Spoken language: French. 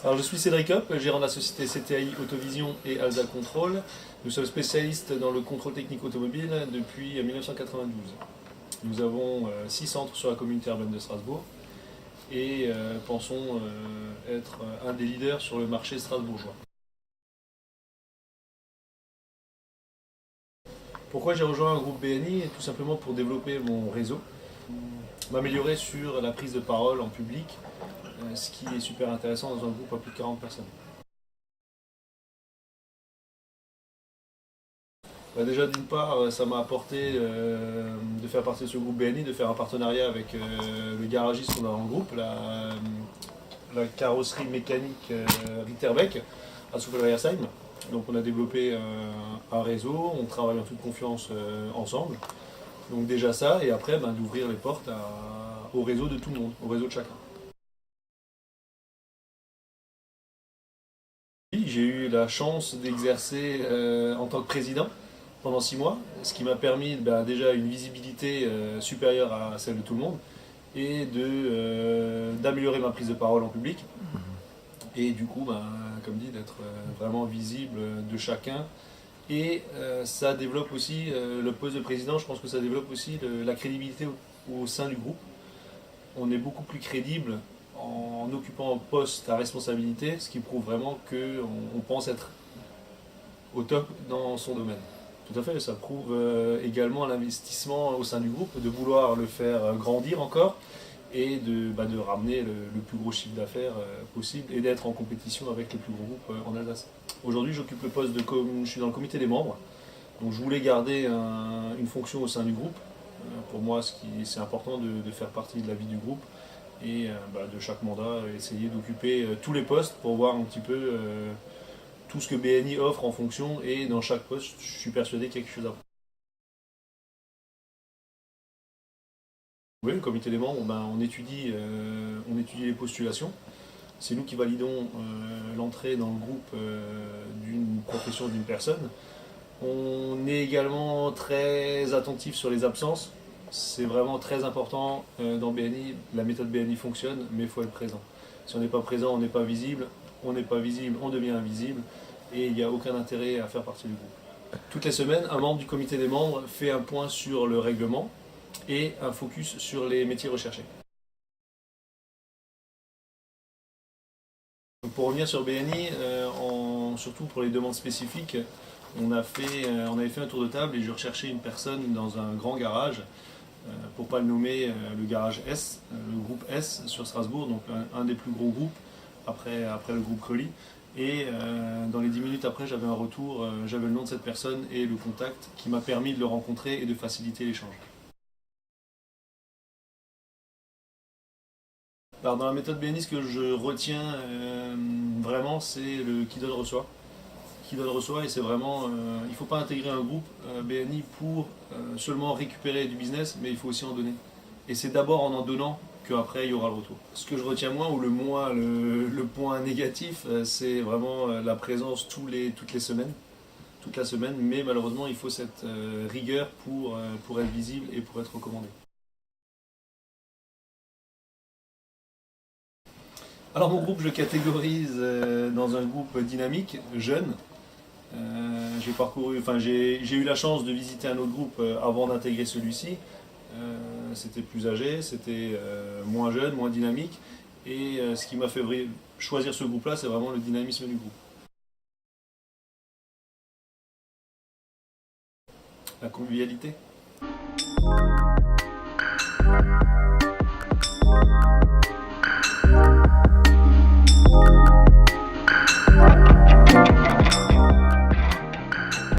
Alors je suis Cédric Hopp, gérant de la société CTI Autovision et Alza Control. Nous sommes spécialistes dans le contrôle technique automobile depuis 1992. Nous avons 6 centres sur la communauté urbaine de Strasbourg et pensons être un des leaders sur le marché strasbourgeois. Pourquoi j'ai rejoint un groupe BNI? Tout simplement pour développer mon réseau, m'améliorer sur la prise de parole en public, ce qui est super intéressant dans un groupe à plus de 40 personnes. Déjà d'une part, ça m'a apporté de faire partie de ce groupe BNI, de faire un partenariat avec le garagiste qu'on a dans le groupe, la carrosserie mécanique Ritterbeck à Souffle-Riersheim. Donc on a développé un réseau, on travaille en toute confiance ensemble. Donc déjà ça, et après d'ouvrir les portes au réseau de tout le monde, au réseau de chacun. J'ai eu la chance d'exercer en tant que président pendant 6 mois, ce qui m'a permis déjà une visibilité supérieure à celle de tout le monde et d'améliorer ma prise de parole en public et du coup, comme dit, d'être vraiment visible de chacun. Et ça développe aussi le poste de président, je pense que ça développe aussi la crédibilité au sein du groupe. On est beaucoup plus crédible en occupant un poste à responsabilité, ce qui prouve vraiment qu'on pense être au top dans son domaine. Tout à fait, ça prouve également l'investissement au sein du groupe, de vouloir le faire grandir encore et de ramener le plus gros chiffre d'affaires possible et d'être en compétition avec les plus gros groupes en Alsace. Aujourd'hui, j'occupe le poste je suis dans le comité des membres, donc je voulais garder une fonction au sein du groupe. Pour moi, c'est important de faire partie de la vie du groupe et de chaque mandat, essayer d'occuper tous les postes pour voir un petit peu tout ce que BNI offre en fonction et dans chaque poste, je suis persuadé qu'il y a quelque chose à faire. Oui, le comité des membres, on étudie les postulations. C'est nous qui validons l'entrée dans le groupe d'une profession, d'une personne. On est également très attentif sur les absences. C'est vraiment très important dans BNI. La méthode BNI fonctionne, mais il faut être présent. Si on n'est pas présent, on n'est pas visible. On n'est pas visible, on devient invisible. Et il n'y a aucun intérêt à faire partie du groupe. Toutes les semaines, un membre du comité des membres fait un point sur le règlement et un focus sur les métiers recherchés. Pour revenir sur BNI, surtout pour les demandes spécifiques, on avait fait un tour de table et je recherchais une personne dans un grand garage, pour ne pas le nommer, le garage S, le groupe S sur Strasbourg, donc un des plus gros groupes après le groupe Crolly. Et dans les 10 minutes après, j'avais un retour, j'avais le nom de cette personne et le contact qui m'a permis de le rencontrer et de faciliter l'échange. Alors dans la méthode BNI, ce que je retiens vraiment, c'est le qui donne reçoit. Qui donne reçoit et c'est vraiment, il ne faut pas intégrer un groupe BNI pour seulement récupérer du business, mais il faut aussi en donner. Et c'est d'abord en donnant qu'après il y aura le retour. Ce que je retiens le point négatif, c'est vraiment la présence toutes les semaines, toute la semaine, mais malheureusement il faut cette rigueur pour être visible et pour être recommandé. Alors mon groupe, je le catégorise dans un groupe dynamique, jeune. J'ai eu la chance de visiter un autre groupe avant d'intégrer celui-ci. C'était plus âgé, c'était moins jeune, moins dynamique. Et ce qui m'a fait choisir ce groupe-là, c'est vraiment le dynamisme du groupe. La convivialité.